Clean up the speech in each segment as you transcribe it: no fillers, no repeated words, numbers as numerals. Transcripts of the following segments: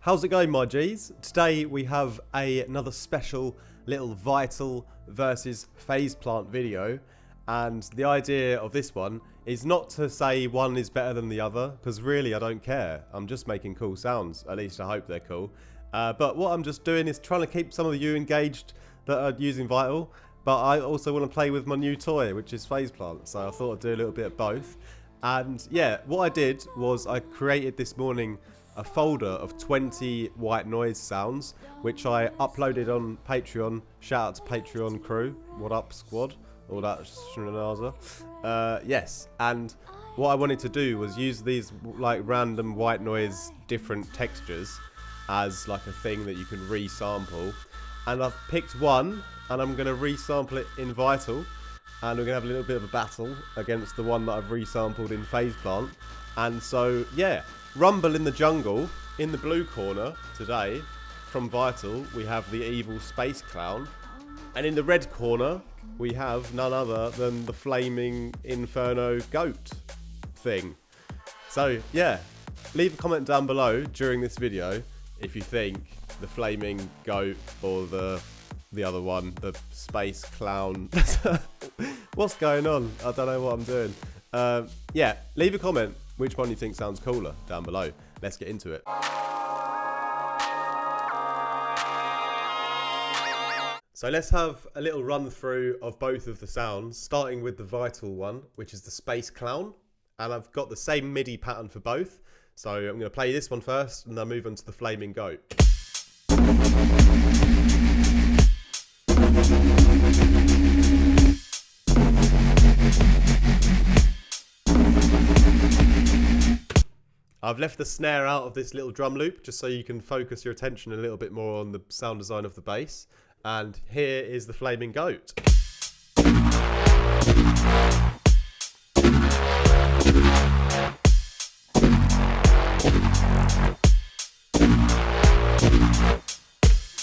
How's it going, my G's? Today we have another special little vital versus phase plant video, and the idea of this one is not to say one is better than the other, because really I don't care. I'm just making cool sounds, at least I hope they're cool. But what I'm just doing is trying to keep some of you engaged that are using Vital, but I also want to play with my new toy, which is phase plant, so I thought I'd do a little bit of both. And yeah, what I did was I created this morning a folder of 20 white noise sounds, which I uploaded on Patreon. Shout out to Patreon crew. What up, squad? All that shenanaza. Yes, and what I wanted to do was use these like random white noise different textures as like a thing that you can resample. And I've picked one, and I'm going to resample it in Vital. And we're going to have a little bit of a battle against the one that I've resampled in phase plant. And so, yeah. Rumble in the Jungle, in the blue corner today, from Vital, we have the evil space clown. And in the red corner, we have none other than the flaming inferno goat thing. So, yeah, leave a comment down below during this video if you think the flaming goat or the other one, the space clown. What's going on? I don't know what I'm doing. Yeah, leave a comment which one you think sounds cooler down below. Let's get into it. So let's have a little run through of both of the sounds, starting with the Vital one, which is the space clown. And I've got the same MIDI pattern for both. So I'm going to play this one first and then move on to the flaming goat. I've left the snare out of this little drum loop just so you can focus your attention a little bit more on the sound design of the bass. And here is the flaming goat.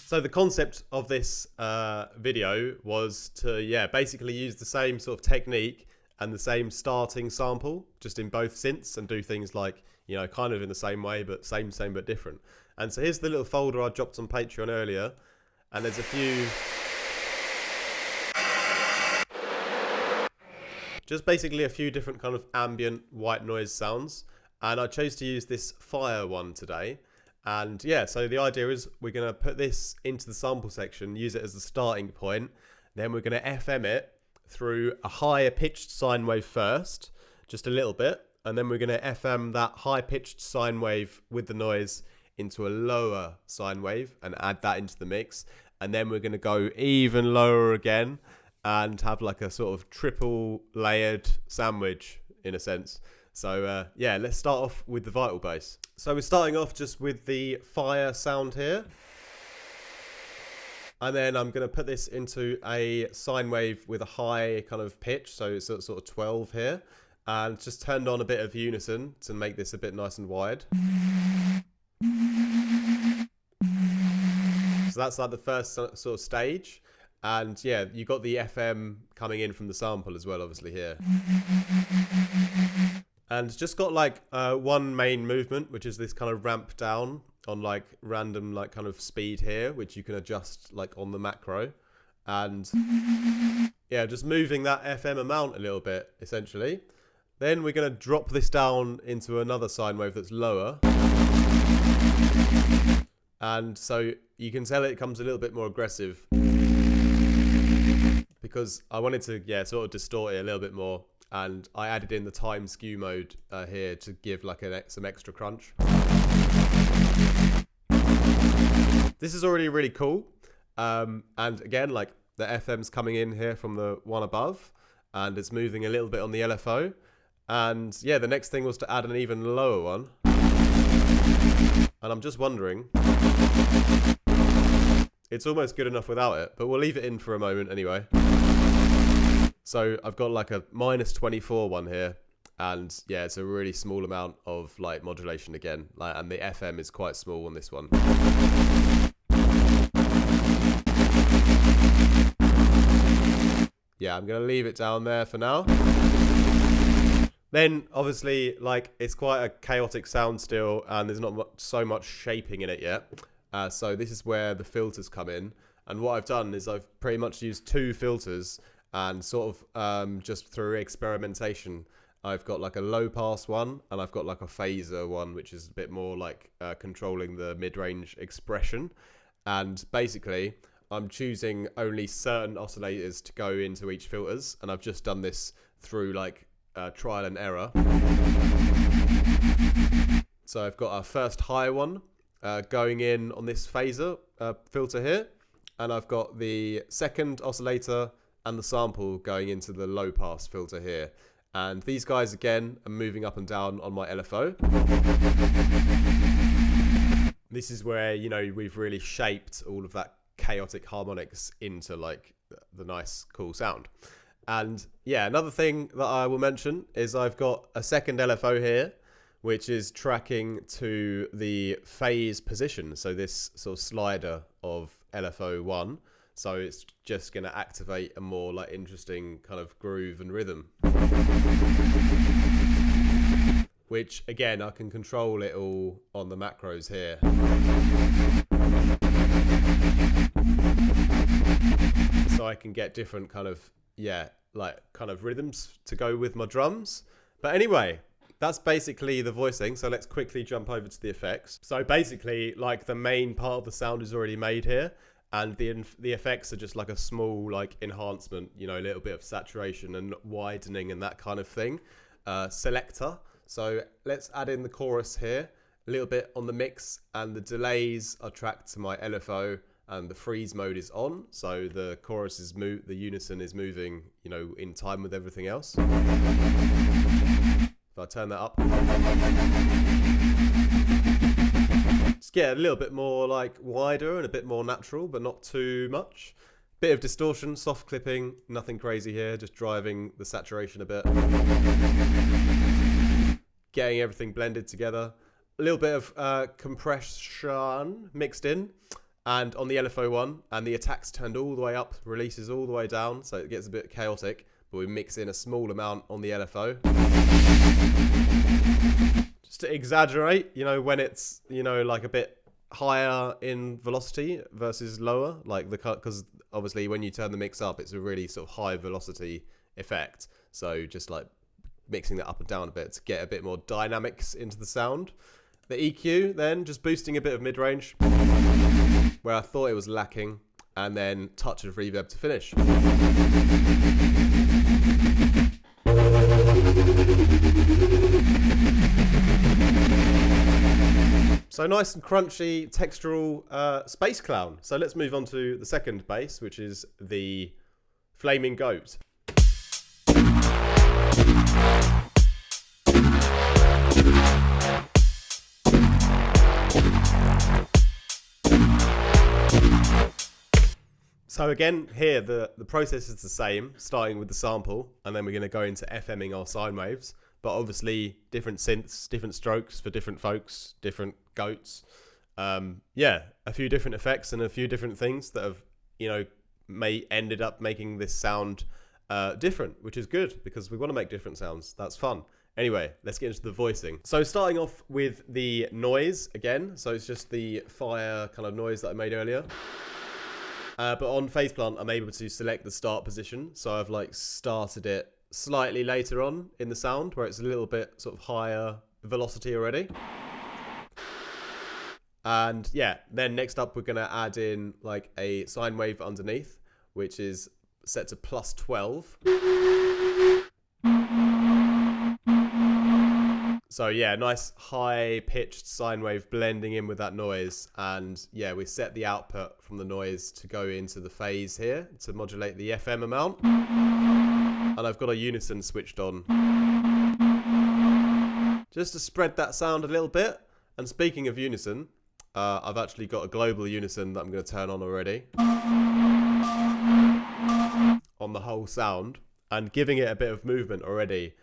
So the concept of this video was to, basically use the same sort of technique and the same starting sample, just in both synths, and do things like, kind of in the same way, but same but different. And so here's the little folder I dropped on Patreon earlier, and there's a few, just basically a few different kind of ambient white noise sounds. And I chose to use this fire one today. And yeah, so the idea is we're going to put this into the sample section, use it as the starting point. Then we're going to FM it through a higher pitched sine wave first, just a little bit. And then we're going to FM that high pitched sine wave with the noise into a lower sine wave and add that into the mix. And then we're going to go even lower again and have like a sort of triple layered sandwich in a sense. So yeah, let's start off with the Vital bass. So we're starting off just with the fire sound here. And then I'm going to put this into a sine wave with a high kind of pitch. So it's sort of 12 here. And just turned on a bit of unison to make this a bit nice and wide. So that's like the first sort of stage. And yeah, you got the FM coming in from the sample as well, obviously here. And just got like one main movement, which is this kind of ramp down on like random like kind of speed here, which you can adjust like on the macro. And yeah, just moving that FM amount a little bit, essentially. Then we're going to drop this down into another sine wave that's lower. And so you can tell it comes a little bit more aggressive, because I wanted to, sort of distort it a little bit more. And I added in the time skew mode here to give like some extra crunch. This is already really cool. And again, like the FM's coming in here from the one above, and it's moving a little bit on the LFO. And yeah, the next thing was to add an even lower one. And I'm just wondering, it's almost good enough without it, but we'll leave it in for a moment anyway. So I've got like a -24 one here. And yeah, it's a really small amount of like modulation again. And the FM is quite small on this one. Yeah, I'm going to leave it down there for now. Then obviously, like, it's quite a chaotic sound still, and there's not so much shaping in it yet. So this is where the filters come in. And what I've done is I've pretty much used 2 filters, and sort of just through experimentation, I've got like a low pass one, and I've got like a phaser one, which is a bit more like controlling the mid-range expression. And basically, I'm choosing only certain oscillators to go into each filters, and I've just done this through like trial and error. So I've got our first high one going in on this phaser filter here, and I've got the second oscillator and the sample going into the low pass filter here. And these guys again are moving up and down on my LFO. This is where, you know, we've really shaped all of that chaotic harmonics into like the nice cool sound. And yeah, another thing that I will mention is I've got a second LFO here, which is tracking to the phase position. So this sort of slider of LFO 1. So it's just going to activate a more like interesting kind of groove and rhythm. Which again, I can control it all on the macros here. So I can get different kind of, yeah, like kind of rhythms to go with my drums. But anyway, that's basically the voicing. So let's quickly jump over to the effects. So basically, like the main part of the sound is already made here. And the effects are just like a small like enhancement, you know, a little bit of saturation and widening and that kind of thing. Selector. So let's add in the chorus here, a little bit on the mix, and the delays are tracked to my LFO, and the freeze mode is on. So the chorus is the unison is moving, you know, in time with everything else. If I turn that up, just get a little bit more like wider and a bit more natural, but not too much. Bit of distortion, soft clipping, nothing crazy here, just driving the saturation a bit. Getting everything blended together. A little bit of compression mixed in. And on the LFO one, and the attack's turned all the way up, releases all the way down, so it gets a bit chaotic, but we mix in a small amount on the LFO. Just to exaggerate, you know, when it's, you know, like a bit higher in velocity versus lower, like because obviously when you turn the mix up, it's a really sort of high velocity effect. So just like mixing that up and down a bit to get a bit more dynamics into the sound. The EQ then, just boosting a bit of mid-range where I thought it was lacking, and then touch of reverb to finish. So nice and crunchy, textural space clown. So let's move on to the second bass, which is the Flaming Goat. So again, here the process is the same, starting with the sample, and then we're going to go into FMing our sine waves. But obviously, different synths, different strokes for different folks, different goats. Yeah, a few different effects and a few different things that have, you know, ended up making this sound different, which is good because we want to make different sounds. That's fun. Anyway, let's get into the voicing. So starting off with the noise again. So it's just the fire kind of noise that I made earlier. But on phase plant, I'm able to select the start position. So I've like started it slightly later on in the sound where it's a little bit sort of higher velocity already. And yeah, then next up, we're going to add in like a sine wave underneath, which is set to +12. So yeah, nice high pitched sine wave blending in with that noise. And yeah, we set the output from the noise to go into the phase here to modulate the FM amount. And I've got a unison switched on just to spread that sound a little bit. And speaking of unison, I've actually got a global unison that I'm going to turn on already on the whole sound, and giving it a bit of movement already.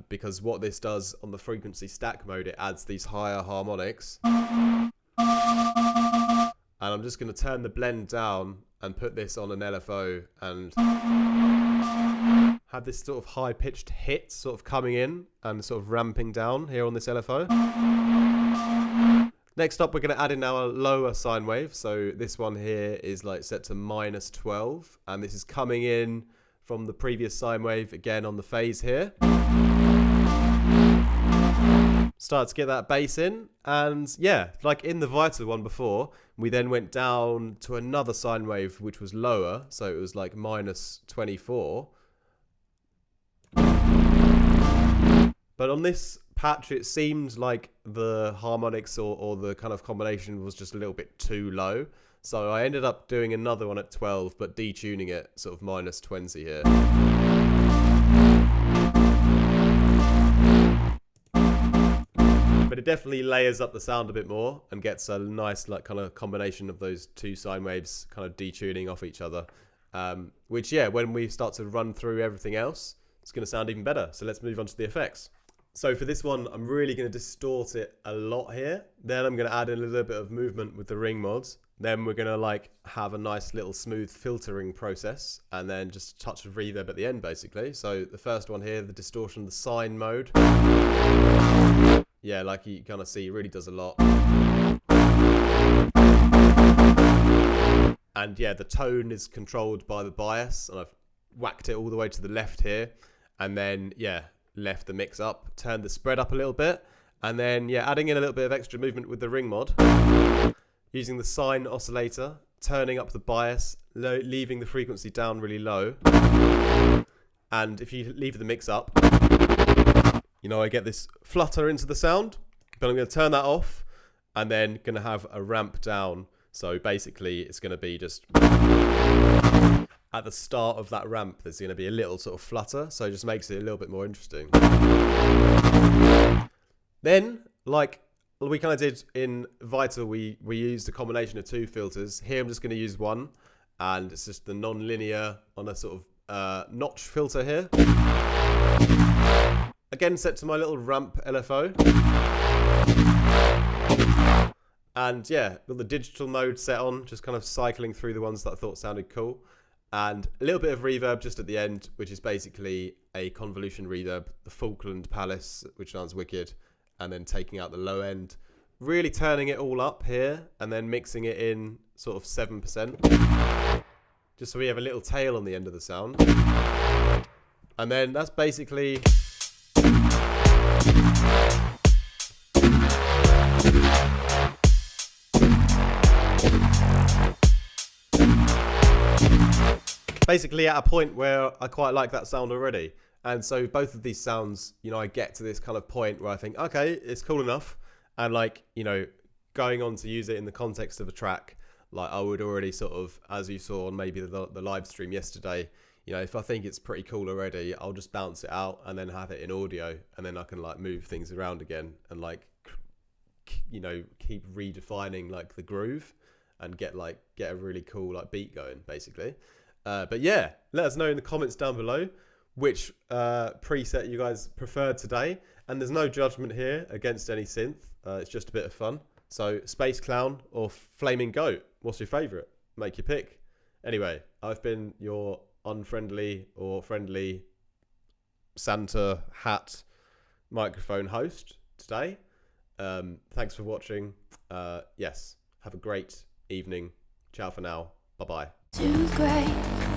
Because what this does on the frequency stack mode, it adds these higher harmonics. And I'm just going to turn the blend down and put this on an LFO and have this sort of high-pitched hit sort of coming in and sort of ramping down here on this LFO. Next up, we're going to add in our lower sine wave. So this one here is like set to -12, and this is coming in from the previous sine wave again on the phase here. Start to get that bass in, and yeah, like in the vital one before, we then went down to another sine wave which was lower, so it was like -24. But on this patch, it seemed like the harmonics or the kind of combination was just a little bit too low. So I ended up doing another one at 12, but detuning it sort of -20 here. But it definitely layers up the sound a bit more and gets a nice like kind of combination of those two sine waves kind of detuning off each other. Which, yeah, when we start to run through everything else, it's going to sound even better. So let's move on to the effects. So for this one, I'm really going to distort it a lot here. Then I'm going to add in a little bit of movement with the ring mods. Then we're going to like have a nice little smooth filtering process, and then just a touch of reverb at the end, basically. So the first one here, the distortion, the sine mode. Yeah, like you kind of see, it really does a lot. And yeah, the tone is controlled by the bias, and I've whacked it all the way to the left here. And then, yeah, left the mix up, turned the spread up a little bit, and then, yeah, adding in a little bit of extra movement with the ring mod. Using the sine oscillator, turning up the bias, leaving the frequency down really low. And if you leave the mix up, you know, I get this flutter into the sound, but I'm going to turn that off and then going to have a ramp down. So basically it's going to be just at the start of that ramp, there's going to be a little sort of flutter. So it just makes it a little bit more interesting. Then, like we kind of did in Vital, we used a combination of two filters. Here I'm just going to use one, and it's just the non-linear on a sort of notch filter here. Again, set to my little ramp LFO. And yeah, got the digital mode set on, just kind of cycling through the ones that I thought sounded cool. And a little bit of reverb just at the end, which is basically a convolution reverb, the Falkland Palace, which sounds wicked. And then taking out the low end, really turning it all up here, and then mixing it in sort of 7%. Just so we have a little tail on the end of the sound. And then that's basically... basically at a point where I quite like that sound already. And so both of these sounds, you know, I get to this kind of point where I think, okay, it's cool enough. And like, you know, going on to use it in the context of a track, like I would already sort of, as you saw on maybe the live stream yesterday, you know, if I think it's pretty cool already, I'll just bounce it out and then have it in audio, and then I can like move things around again and like, you know, keep redefining like the groove and get a really cool like beat going basically. But yeah, let us know in the comments down below which preset you guys preferred today. And there's no judgment here against any synth. It's just a bit of fun. So Space Clown or Flaming Goat, what's your favourite? Make your pick. Anyway, I've been your unfriendly or friendly Santa hat microphone host today. Thanks for watching. Yes, have a great evening. Ciao for now. Bye-bye. Too great.